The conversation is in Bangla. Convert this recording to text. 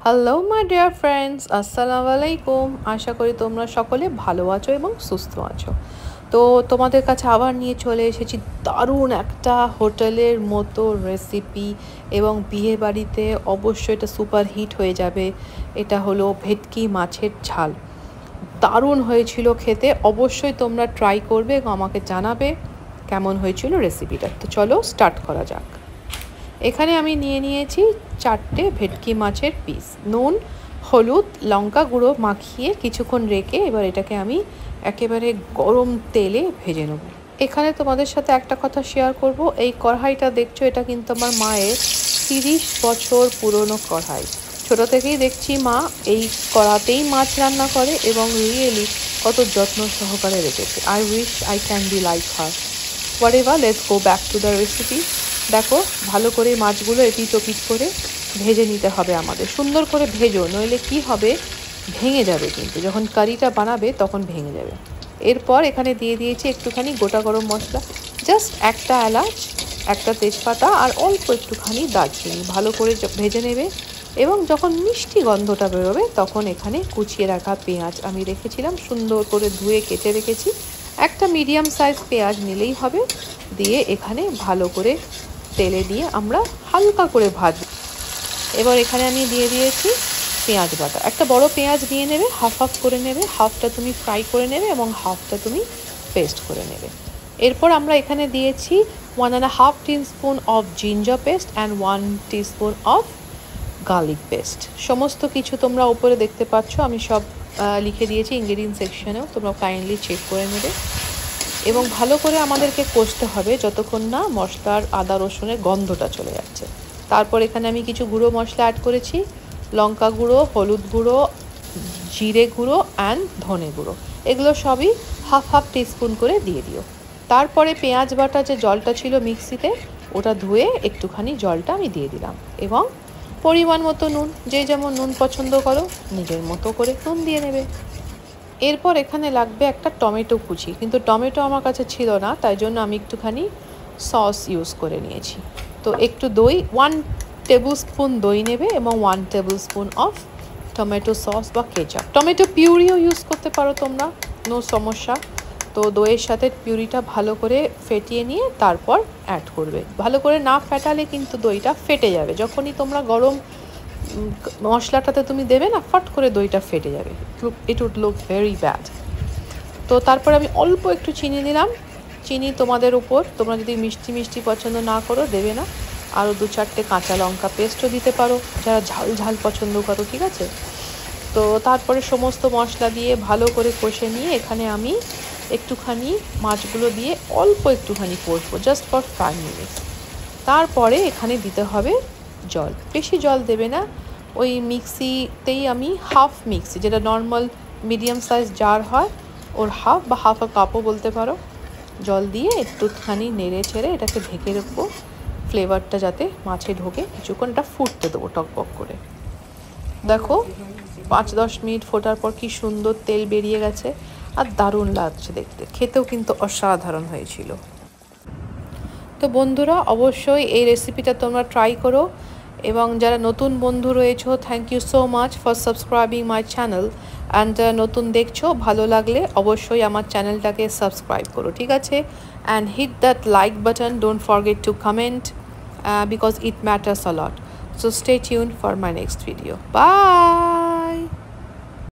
হ্যালো মাই ডিয়ার ফ্রেন্ডস, আসসালামু আলাইকুম। আশা করি তোমরা সকলে ভালো আছো এবং সুস্থ আছো। তো তোমাদের কাছে আবার নিয়ে চলে এসেছি দারুণ একটা হোটেলের মতো রেসিপি, এবং বিয়ে বাড়িতে অবশ্যই এটা সুপার হিট হয়ে যাবে। এটা হলো ভেটকি মাছের ঝাল। দারুণ হয়েছিল খেতে, অবশ্যই তোমরা ট্রাই করবে এবং আমাকে জানাবে কেমন হয়েছিল রেসিপিটা। তো চলো স্টার্ট করা যাক। এখানে আমি নিয়ে নিয়েছি 4টে ভেটকি মাছের পিস। নুন, হলুদ, লঙ্কা গুঁড়ো মাখিয়ে কিছুক্ষণ রেখে এবার এটাকে আমি একেবারে গরম তেলে ভেজে নেব। এখানে তোমাদের সাথে একটা কথা শেয়ার করব। এই কড়াইটা দেখছো, এটা কিন্তু আমার মায়ের 30 বছর পুরনো কড়াই। ছোটো থেকেই দেখছি মা এই কড়াতেই মাছ রান্না করে এবং রিয়েলি কত যত্ন সহকারে রেখেছে। I wish I can be like her. Whatever, let's go back to the recipe. দেখো, ভালো করে মাছগুলো এপিট ওপিট করে ভেজে নিতে হবে আমাদের। সুন্দর করে ভেজো, নইলে কি হবে, ভেঙে যাবে। কিন্তু যখন কারিটা বানাবে তখন ভেঙে যাবে। এরপর এখানে দিয়ে দিয়েছি একটুখানি গোটা গরম মশলা, জাস্ট একটা এলাচ, একটা তেজপাতা আর অল্প একটুখানি দারচিনি। ভালো করে ভেজে নেবে এবং যখন মিষ্টি গন্ধটা বেরোবে তখন এখানে কুচিয়ে রাখা পেঁয়াজ আমি রেখেছিলাম, সুন্দর করে ধুয়ে কেটে রেখেছি। একটা মিডিয়াম সাইজ পেঁয়াজ নিলেই হবে। দিয়ে এখানে ভালো করে তেলে দিয়ে আমরা হালকা করে ভাজব। এবার এখানে আমি দিয়ে দিয়েছি পেঁয়াজ বাটা। একটা বড় পেঁয়াজ নিয়ে নেবে, হাফ হাফ করে নেবে। হাফটা তুমি ফ্রাই করে নেবে এবং হাফটা তুমি পেস্ট করে নেবে। এরপর আমরা এখানে দিয়েছি 1.5 teaspoon of ginger paste and 1 teaspoon of garlic paste. সমস্ত কিছু তোমরা উপরে দেখতে পাচ্ছ, আমি সব লিখে দিয়েছি ইনগ্রেডিয়েন্ট সেকশনেও, তোমরা কাইন্ডলি চেক করে নেবে। এবং ভালো করে আমাদেরকে কষতে হবে যতক্ষণ না মশলার আদা রসুনের গন্ধটা চলে যাচ্ছে। তারপর এখানে আমি কিছু গুঁড়ো মশলা অ্যাড করেছি, লঙ্কা গুঁড়ো, হলুদ গুঁড়ো, জিরে গুঁড়ো অ্যান্ড ধনে গুঁড়ো। এগুলো সবই হাফ হাফ টিস্পুন করে দিয়ে দিও। তারপরে পেঁয়াজ বাটা যে জলটা ছিল মিক্সিতে, ওটা ধুয়ে একটুখানি জলটা আমি দিয়ে দিলাম এবং পরিমাণ মতো নুন, যে যেমন নুন পছন্দ করো নিজের মতো করে নুন দিয়ে নেবে। এরপর এখানে লাগবে একটা টমেটো কুচি, কিন্তু টমেটো আমার কাছে ছিল না, তাই জন্য আমি একটুখানি সস ইউজ করে নিয়েছি। তো একটু দই, 1 টেবিল স্পুন দই নেবে এবং 1 table spoon of tomato sauce বা কেচাপ। টমেটো পিউরিও ইউজ করতে পারো তোমরা, নো সমস্যা। তো দইয়ের সাথে পিউরিটা ভালো করে ফেটিয়ে নিয়ে তারপর অ্যাড করবে। ভালো করে না ফেটালে কিন্তু দইটা ফেটে যাবে। যখনই তোমরা গরম মশলাটাতে তুমি দেবে না, ফট করে দইটা ফেটে যাবে, it would look very bad. তো তারপর আমি অল্প একটু চিনি দিলাম। চিনি তোমাদের উপর, তোমরা যদি মিষ্টি মিষ্টি পছন্দ না করো দেবে না। আরও 2-4টে কাঁচা লঙ্কা পেস্টও দিতে পারো যারা ঝাল ঝাল পছন্দ করো, ঠিক আছে। তো তারপরে সমস্ত মশলা দিয়ে ভালো করে কষে নিয়ে এখানে আমি একটুখানি মাছগুলো দিয়ে অল্প একটুখানি কষবো, জাস্ট ফর 5 মিনিটস। তারপরে এখানে দিতে হবে জল, বেশি জল দেবে না। ওই মিক্সিতেই আমি হাফ মিক্সি, যেটা নর্মাল মিডিয়াম সাইজ জার হয়, ওর হাফ বা হাফ আ কাপও বলতে পারো, জল দিয়ে একটুখানি নেড়ে ছেড়ে এটাকে ঢেকে রাখবো, ফ্লেভারটা যাতে মাছে ঢোকে। কিছুক্ষণ এটা ফুটতে দেবো টকবক করে। দেখো 5-10 মিনিট ফোটার পর কি সুন্দর তেল বেরিয়ে গেছে আর দারুণ লাগছে দেখতে, খেতেও কিন্তু অসাধারণ হয়েছিল। তো বন্ধুরা, অবশ্যই এই রেসিপিটা তোমরা ট্রাই করো। এবং যারা নতুন বন্ধু রয়েছো, thank you so much for subscribing my channel. And নতুন দেখছো, ভালো লাগলে অবশ্যই আমার চ্যানেলটাকে সাবস্ক্রাইব করো, ঠিক আছে। And hit that like button, don't forget to comment because it matters a lot. So stay tuned for my next video. By.